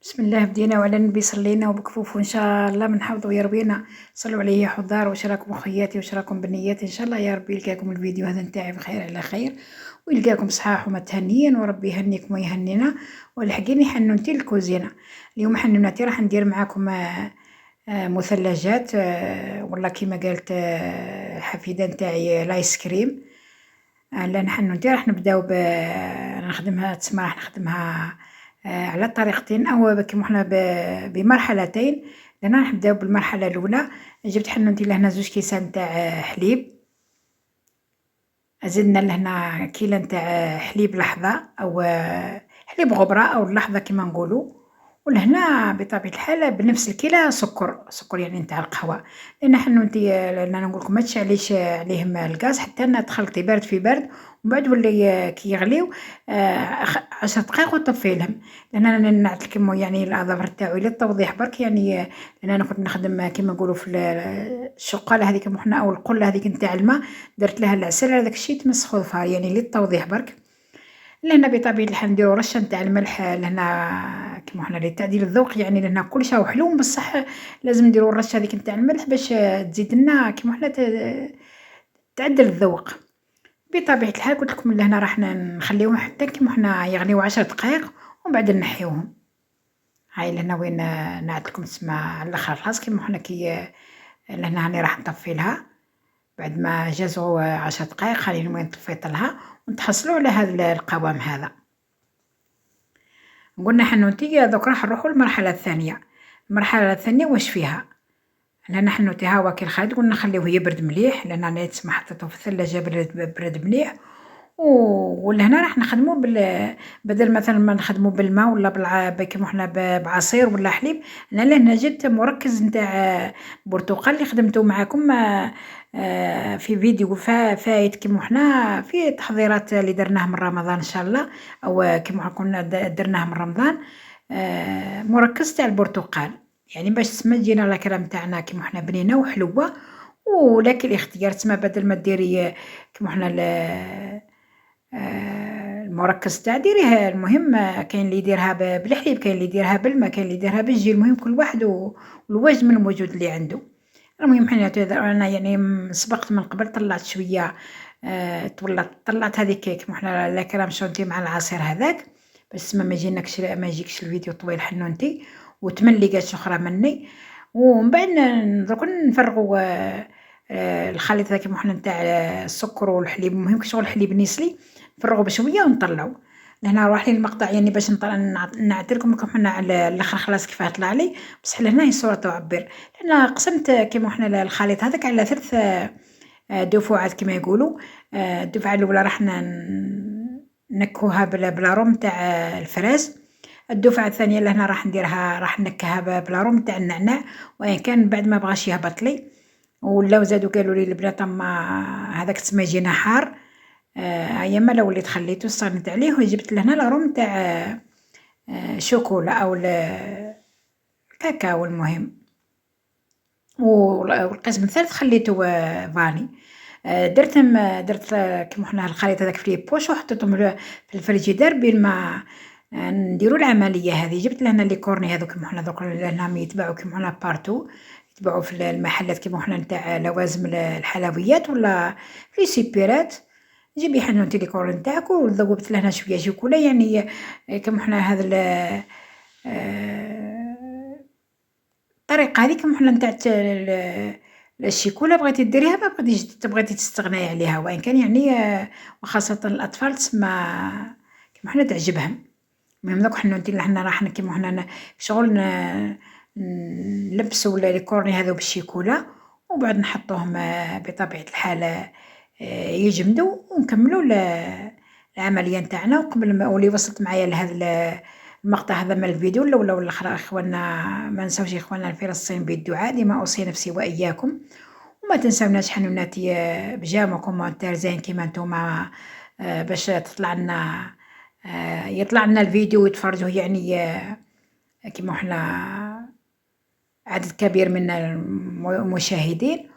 بسم الله بدينا وعلى النبي صلينا وبكفوف وإن شاء الله بنحفظوا يا ربينا. صلوا عليه يا حضار، واش راكم اخوياتي، واش راكم بنياتي؟ ان شاء الله يا ربي يلقاكم الفيديو هذا نتاعي بخير على خير، ويلقاكم صحاح ومتهنيين، وربي يهنيكم ويهنينا. والحقيني حنونتي الكوزينه. اليوم حنونتي راح ندير معاكم مثلجات، والله كيما قالت الحفيده نتاعي لايس كريم. لأن حنونتي راح نبداو نخدمها تسمى راح نخدمها على طريقتين أو كيما حنا بمرحلتين. لأن راح نبداو بالمرحلة الأولى. جبت حنونتي لهنا 2 كيسان نتاع حليب، زدنا لهنا كيلة نتاع حليب لحظة أو حليب غبرة أو اللحظة كيما نقولو، ولهنا بطبيعة الحال بنفس الكيلة سكر يعني نتاع القهوة. لأن حنونتي لأن نقولكم ما تشعليش عليهم الغاز حتى تخلطي بارد في بارد، ومن بعد ولي كي يغليو 10 دقايق وطفيلهم. لأن أنا نعطيلكم يعني الأظافر تاعي للتوضيح برك، يعني لأن أنا كنت نخدم كيما نقولو في الشقالة هذيك حنا أو القلة هذيك نتاع الما، درت لها العسل على داك الشيء تمسخو الظفار يعني للتوضيح برك. لهنا بطبيعة الحال نديرو رشة نتاع الملح لهنا كيما حنا لتعديل الذوق، يعني لهنا كلش راهو حلو بصح لازم نديرو الرشة هذيك نتاع الملح باش تزيد لنا كيما حنا تعدل الذوق. بطبيعة الحال قلت لكم لهنا راح نخليوهم حتى كيما حنا يغليو 10 دقايق ومن بعد نحيوهم. هاي لهنا وين نعطيلكم تسمى على الاخر خلاص كيما حنا كي لهنا هاني راح نطفي لها بعد ما جازوا 10 دقايق، خليهم وين طفيت لها ونتحصلوا على هذا القوام هذا. قلنا حنوتي دوك راح نروحوا للمرحلة الثانية. المرحلة الثانية واش فيها؟ لأن حنوتي ها هو كي الخليط قلنا نخليوه يبرد مليح، لأن أنا تسمى حطيته في الثلاجة برد مليح. ولهنا راح نخدمو بدل مثلا ما نخدمو بالماء ولا كيما حنا بعصير ولا حليب. انا لهنا جبت مركز نتاع برتقال اللي خدمته معاكم في فيديو فايت كيما حنا في تحضيرات اللي درناه من رمضان ان شاء الله، او كيما كنا درناه من رمضان. مركز تاع البرتقال يعني باش تسمى تجينا لاكرام تاعنا كيما حنا بنينه وحلوه. ولكن الاختيار تسمى بدل ما ديري كيما حنا المركز تاع ديريه. المهم كاين اللي يديرها بالحليب، كاين اللي يديرها بالماء، كاين اللي يديرها بالجي، المهم كل واحد والوجه من الموجود اللي عنده. المهم حنا انا يعني سبقت من قبل طلعت شويه طلعت هذيك كيما حنا لا كرام شونتي مع العصير هذاك باش ما يجيكش الفيديو طويل حنونتي وتملقات اخرى مني. ومن بعد درك نفرغوا الخليط هذا كيما حنا نتاع السكر والحليب. المهم كشغل الحليب نسلي نفرغوا بشويه ونطلعوا. لهنا راح لي المقطع يعني باش نعطيلكم كيما حنا على الاخر خلاص كيفاه طلع لي، بصح لهنا هي صوره تعبر. لان قسمت كيما حنا الخليط هذاك على 3 دفعات كيما يقولوا. الدفعه الاولى راح نكوها بلا روم تاع الفراز. الدفعه الثانيه لهنا راح نديرها راح نكها بلا روم تاع النعناع، وان كان بعد ما بغاش يهبط لي ولاو زادوا قالوا لي البنات اما هذاك تسمى يجينا حار. ايما لو وليت خليته استغنيت عليه وجبت لهنا لاروم تاع شوكولا او الكاكاو. المهم والقسم الثالث خليته فاني. درت كيما حنا الخليط هذاك في بوش وحطيتهم في الفريجيدير بين ما نديرو العمليه هذه. جبت لهنا لي كورني هذوك كيما حنا دوك لهنا يتباعوا كيما حنا بارتو، يتباعوا في المحلات كيما حنا نتاع لوازم الحلويات ولا في سيبيرات. جيبي حنوتي لي كورن نتاعك وذوبت لهنا شويه شوكولا يعني كيما حنا هذا الطريقه هذه كيما حنا نتاع الشيكولا بغيتي ديريها ما بغيتي تستغناي عليها، وان كان يعني وخاصه الاطفال تسمى كيما حنا تعجبهم. المهم دوك حنوتي حنا راح كيما حنا شغل نلبسوا لي كورني هذو بالشيكولا وبعد نحطوهم بطبيعه الحال يجمدوا ونكملوا العمليه نتاعنا. وقبل ما ولي وصلت معايا لهذا المقطع هذا من الفيديو الاولى والاخر اخواننا ما نساوش اخواننا الفلسطينيين بالدعاء لما اوصي نفسي واياكم. وما تنساوناش حنوناتي بجامع كومنتير زين كيما نتوما باش تطلع لنا يطلع لنا الفيديو ويتفرجوا يعني كيما حنا عدد كبير من المشاهدين.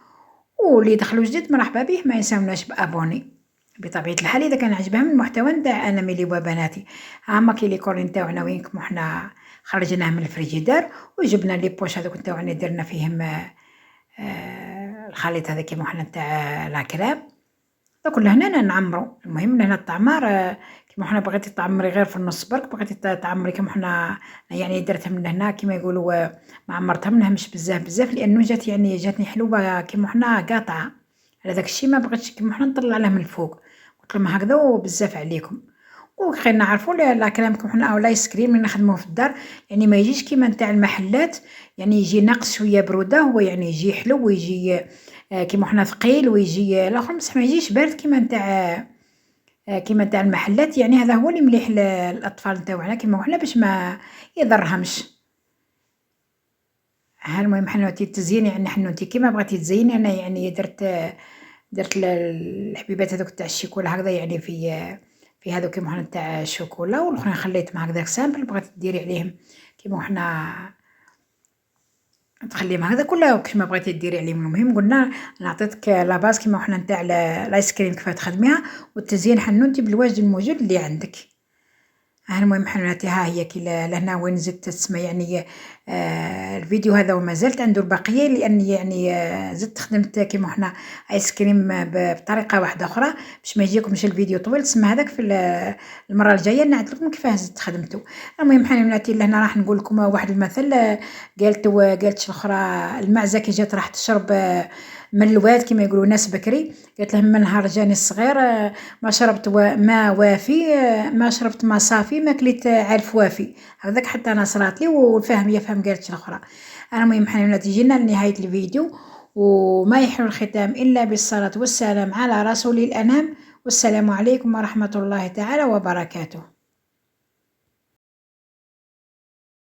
واللي دخلوا جديد مرحبا به، ما ينساوناش بابوني بطبيعه الحال اذا كان عجبهم المحتوى نتاع انا ميلي وبناتي. هما كي لي كورين تاعنا وين كيما حنا خرجناه من الفريجيدار وجبنا لي بوش هذوك نتاوعنا درنا فيهم الخليط هذا كيما حنا نتاع لاكريم دوك لهنا نعمرو. المهم لهنا التعمار كيما حنا بغيتي تعمري غير في النص برك، بغيتي تعمري كيما حنا يعني درتها من هنا كيما يقولوا ما عمرتها منهمش بزاف لانه جاتني حلوه كيما حنا قاطعه على داك الشيء، ما بغيتش كيما حنا نطلع لها من الفوق، قلت لهم هكذا وبزاف عليكم. وكي نعرفوا لا كلام كيما حنا او لايس كريم اللي نخدموه في الدار يعني ما يجيش كيما نتاع المحلات، يعني يجي ناقص شويه بروده، هو يعني يجي حلو ويجي كيما حنا ثقيل، ويجي الاخر بصح ما يجيش بارد كيما نتاع المحلات. يعني هذا هو اللي مليح للاطفال نتاوعنا كيما حنا باش ما يضرهمش. ها المهم حنوتي التزيين يعني حنوتي كيما بغيتي تزيني. انا يعني درت الحبيبات هذوك تاع الشيكولا هكذا يعني في هذوك كيما حنا تاع الشوكولا، والاخرين خليتهم هكذاك سامبل، بغيت ديري عليهم كيما حنا تخليهم هكذا كلها كيما بغيتي ديري عليهم. المهم قلنا نعطيتك لاباز كيما حنا نتاع الايس كريم كيف تخدميها، والتزيين حنوتي بالواجد الموجود اللي عندك. المهم حناتي ها هي كي لهنا وين زدت تسمى يعني الفيديو هذا وما زلت عنده البقيه، لاني يعني زدت خدمت كيما حنا ايس كريم بطريقه واحده اخرى باش ما يجيكمش الفيديو طويل. تسمى هذاك في المره الجايه نعد لكم كيفاه زدت خدمته. المهم حناتي لهنا راح نقول لكم واحد المثل قالت الاخرى المعزه كي جات راح تشرب من الواد كيما يقولوا ناس بكري، قالت لهم من نهار جاني الصغير ما شربت ما وافي، ما شربت ما صافي، ما كليت عارف وافي. هذاك حتى انا صرات لي والفهم يفهم قالت الاخرى. المهم حنا جينا لنهايه الفيديو، وما يحلو الختام الا بالصلاه والسلام على رسول الانام، والسلام عليكم ورحمه الله تعالى وبركاته.